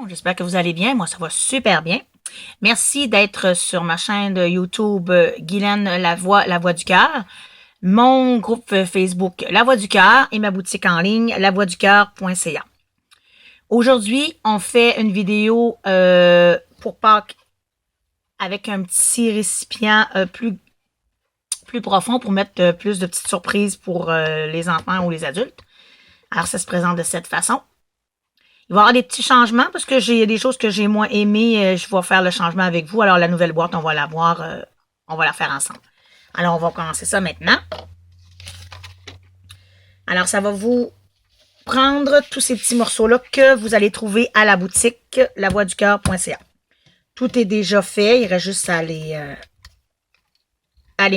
J'espère que vous allez bien. Moi, ça va super bien. Merci d'être sur ma chaîne de YouTube Guylaine La Voix du Cœur, mon groupe Facebook La Voix du Cœur et ma boutique en ligne lavoixducoeur.ca. Aujourd'hui, on fait une vidéo pour Pâques avec un petit récipient plus profond pour mettre plus de petites surprises pour les enfants ou les adultes. Alors, ça se présente de cette façon. Il va y avoir des petits changements parce que j'ai des choses que j'ai moins aimées. Je vais faire le changement avec vous. Alors, la nouvelle boîte, on va la voir. On va la faire ensemble. Alors, on va commencer ça maintenant. Alors, ça va vous prendre tous ces petits morceaux-là que vous allez trouver à la boutique lavoixducoeur.ca. Tout est déjà fait. Il reste juste à les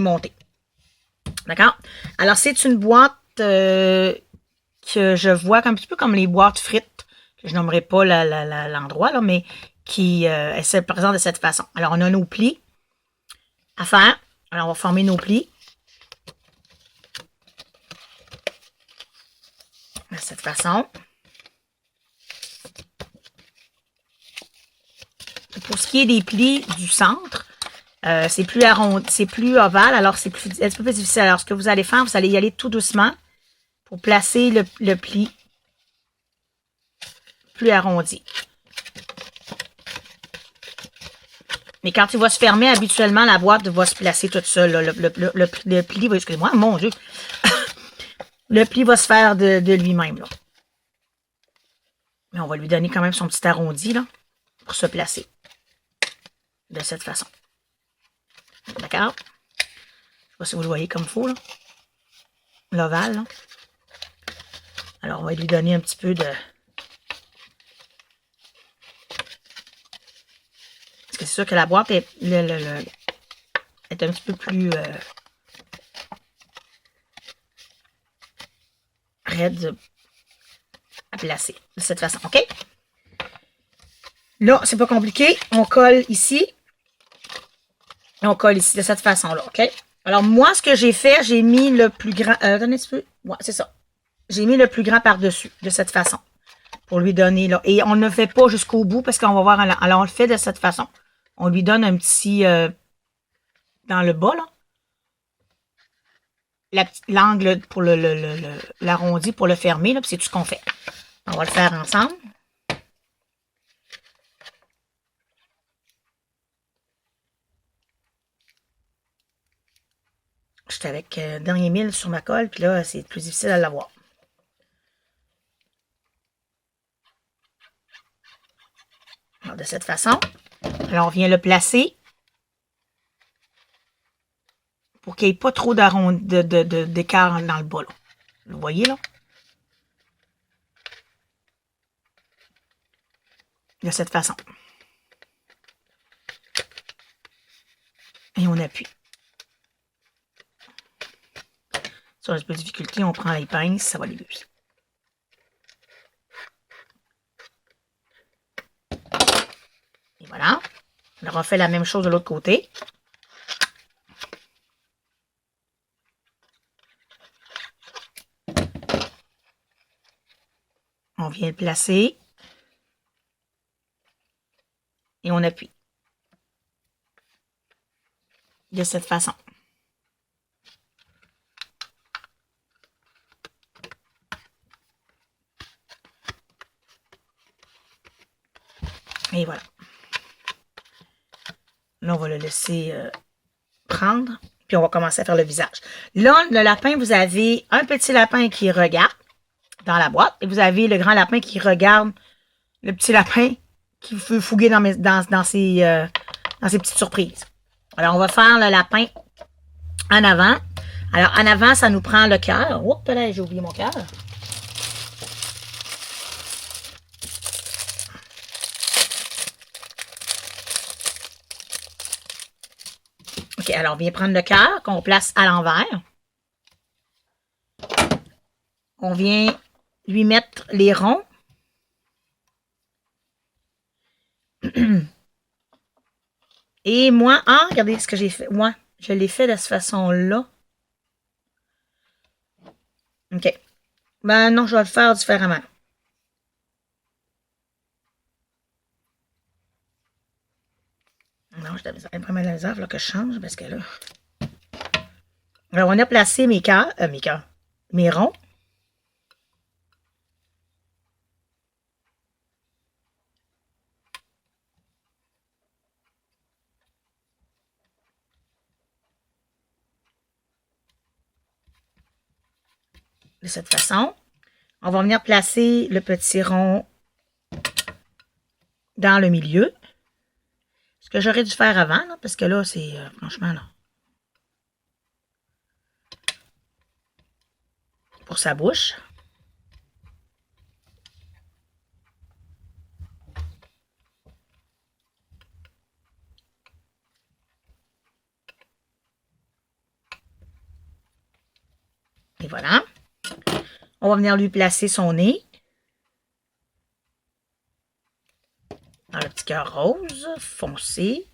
monter. D'accord? Alors, c'est une boîte que je vois un petit peu comme les boîtes frites. Je nommerai pas l'endroit, là, mais qui elle se présente de cette façon. Alors, on a nos plis à faire. Alors, on va former nos plis. De cette façon. Pour ce qui est des plis du centre, c'est plus arrondi, c'est plus ovale, alors c'est un peu plus difficile. Alors, ce que vous allez faire, vous allez y aller tout doucement pour placer le pli plus arrondi. Mais quand il va se fermer, habituellement, la boîte va se placer toute seule. Le pli va, excusez-moi, mon Dieu, le pli va se faire de lui-même. Là. Mais on va lui donner quand même son petit arrondi là, pour se placer. De cette façon. D'accord? Je ne sais pas si vous le voyez comme il faut. L'ovale. Là. Alors, on va lui donner un petit peu de... Parce que c'est sûr que la boîte est, est un petit peu plus raide à placer. De cette façon. OK? Là, c'est pas compliqué. On colle ici. Et on colle ici de cette façon-là. OK? Alors, moi, ce que j'ai fait, j'ai mis le plus grand... attendez un petit peu. Ouais, c'est ça. J'ai mis le plus grand par-dessus, de cette façon. Pour lui donner, là. Et on ne le fait pas jusqu'au bout, parce qu'on va voir... Alors, on le fait de cette façon. On lui donne un petit... dans le bas, là. L'angle pour l'arrondi, pour le fermer, là. Puis c'est tout ce qu'on fait. On va le faire ensemble. J'étais avec dernier mille sur ma colle, puis là, c'est plus difficile à l'avoir. Alors, de cette façon. Alors, on vient le placer pour qu'il n'y ait pas trop d'écart dans le bas, là. Vous voyez, là? De cette façon. Et on appuie. Si on a un peu de difficulté, on prend les pinces, ça va aller mieux. Et voilà. On refait la même chose de l'autre côté. On vient le placer. Et on appuie. De cette façon. Et voilà. Là, on va le laisser prendre. Puis, on va commencer à faire le visage. Là, le lapin, vous avez un petit lapin qui regarde dans la boîte. Et vous avez le grand lapin qui regarde le petit lapin qui veut fouguer dans ses petites surprises. Alors, on va faire le lapin en avant. Alors, en avant, ça nous prend le cœur. Oups, là, j'ai oublié mon cœur. OK, alors, on vient prendre le cœur qu'on place à l'envers. On vient lui mettre les ronds. Et moi, regardez ce que j'ai fait. Moi, je l'ai fait de cette façon-là. OK. Ben non, je vais le faire différemment. Non, j'ai vraiment de la misère, là, que je change, parce que là... Alors, on a placé mes cœurs, mes ronds. De cette façon. On va venir placer le petit rond dans le milieu. Ce que j'aurais dû faire avant, là, parce que là, c'est franchement, là, pour sa bouche. Et voilà. On va venir lui placer son nez. Dans le petit cœur rose, foncé.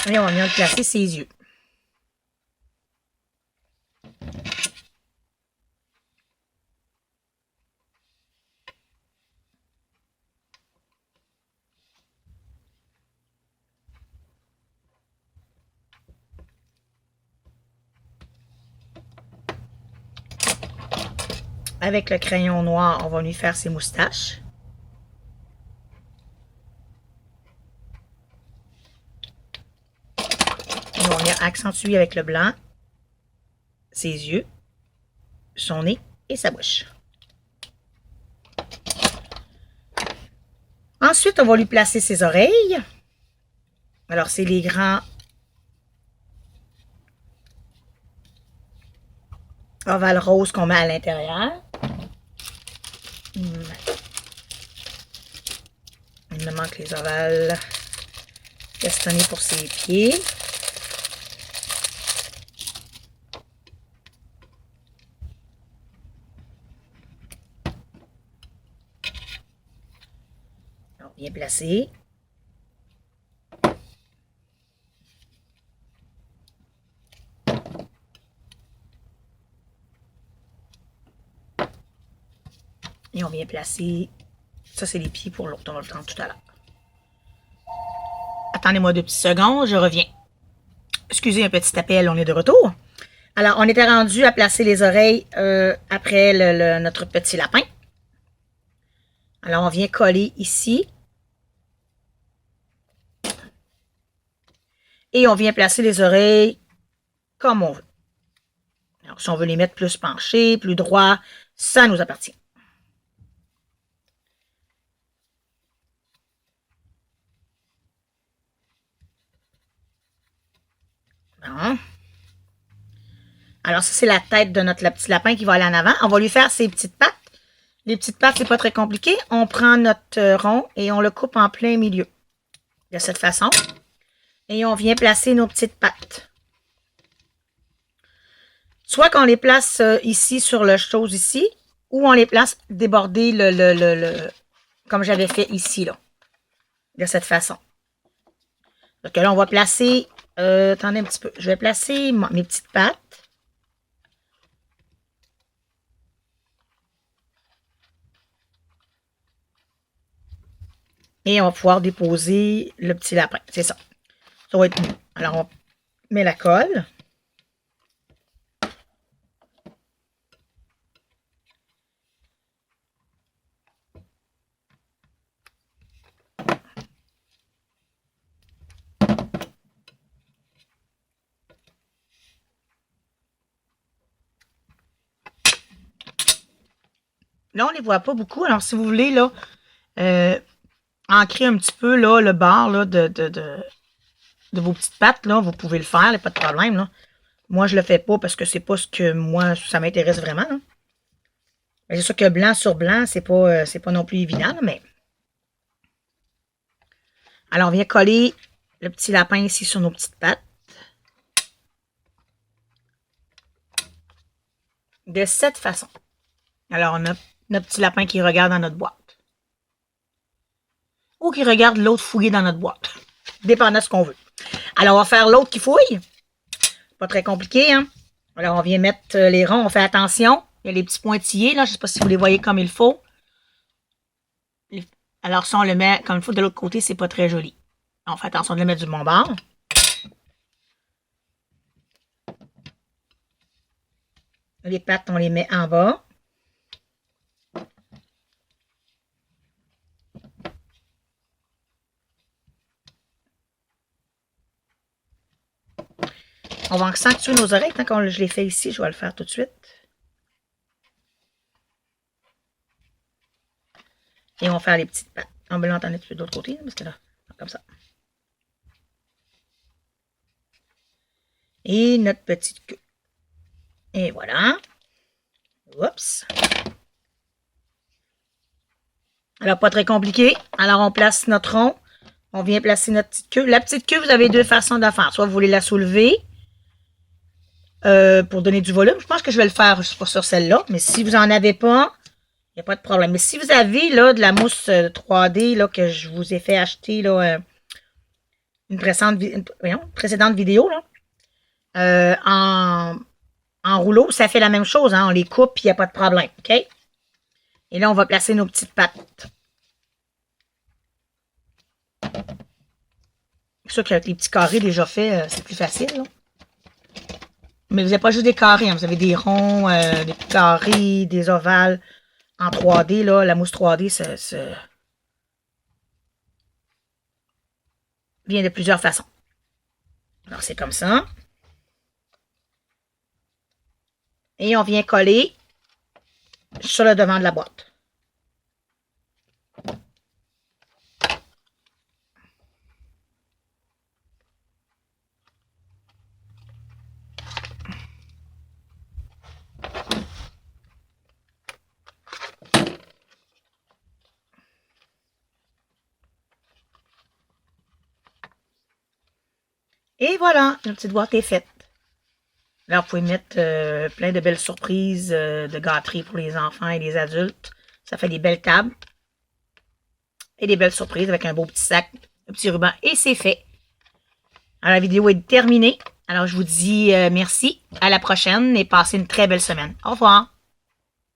Et on va venir placer ses yeux. Avec le crayon noir, on va lui faire ses moustaches. Et on va venir accentuer avec le blanc ses yeux, son nez et sa bouche. Ensuite, on va lui placer ses oreilles. Alors, c'est les grands ovales roses qu'on met à l'intérieur. Il me manque les ovales castonnés pour ses pieds. Alors, bien placé. Et on vient placer, ça c'est les pieds pour l'autre, on va le prendre tout à l'heure. Attendez-moi 2 petites secondes, je reviens. Excusez un petit appel, on est de retour. Alors, on était rendu à placer les oreilles après notre petit lapin. Alors, on vient coller ici. Et on vient placer les oreilles comme on veut. Alors, si on veut les mettre plus penchées, plus droits, ça nous appartient. Bon. Alors, ça, c'est la tête de notre petit lapin qui va aller en avant. On va lui faire ses petites pattes. Les petites pattes, c'est pas très compliqué. On prend notre rond et on le coupe en plein milieu. De cette façon. Et on vient placer nos petites pattes. Soit qu'on les place ici sur le chose ici, ou on les place déborder comme j'avais fait ici, là. De cette façon. Donc là, on va placer, attendez un petit peu, je vais placer mes petites pattes. Et on va pouvoir déposer le petit lapin. C'est ça. Ça va être mieux. Alors, on met la colle. Là, on ne les voit pas beaucoup. Alors, si vous voulez, là, ancrer un petit peu, là, le bord, là, de vos petites pattes, là, vous pouvez le faire, il n'y a pas de problème, là. Moi, je le fais pas parce que c'est pas ce que moi, ça m'intéresse vraiment, là. C'est sûr que blanc sur blanc, c'est pas non plus évident, là, mais... Alors, on vient coller le petit lapin ici sur nos petites pattes. De cette façon. Alors, on a notre petit lapin qui regarde dans notre boîte. Ou qui regarde l'autre fouiller dans notre boîte. Dépendant de ce qu'on veut. Alors, on va faire l'autre qui fouille. Pas très compliqué, hein? Alors, on vient mettre les ronds. On fait attention. Il y a les petits pointillés, là. Je ne sais pas si vous les voyez comme il faut. Alors, si on le met comme il faut de l'autre côté, c'est pas très joli. On fait attention de le mettre du bon bord. Les pattes, on les met en bas. On va accentuer nos oreilles. Tant que je les fais ici, je vais le faire tout de suite. Et on va faire les petites pattes. On va l'entendre de l'autre côté, parce que là, comme ça. Et notre petite queue. Et voilà. Oups. Alors, pas très compliqué. Alors, on place notre rond. On vient placer notre petite queue. La petite queue, vous avez deux façons de faire. Soit vous voulez la soulever pour donner du volume. Je pense que je vais le faire sur celle-là. Mais si vous n'en avez pas, il n'y a pas de problème. Mais si vous avez là, de la mousse 3D là, que je vous ai fait acheter là, une précédente vidéo là, en rouleau, ça fait la même chose. Hein? On les coupe et il n'y a pas de problème. OK? Et là, on va placer nos petites pattes. C'est sûr qu'avec les petits carrés déjà faits, c'est plus facile. Là. Mais vous n'avez pas juste des carrés. Hein? Vous avez des ronds, des petits carrés, des ovales. En 3D, là, la mousse 3D, ça vient de plusieurs façons. Alors, c'est comme ça. Et on vient coller sur le devant de la boîte. Et voilà, notre petite boîte est faite. Là, vous pouvez mettre plein de belles surprises de gâteries pour les enfants et les adultes. Ça fait des belles tables. Et des belles surprises avec un beau petit sac, un petit ruban. Et c'est fait. Alors, la vidéo est terminée. Alors, je vous dis merci. À la prochaine et passez une très belle semaine. Au revoir.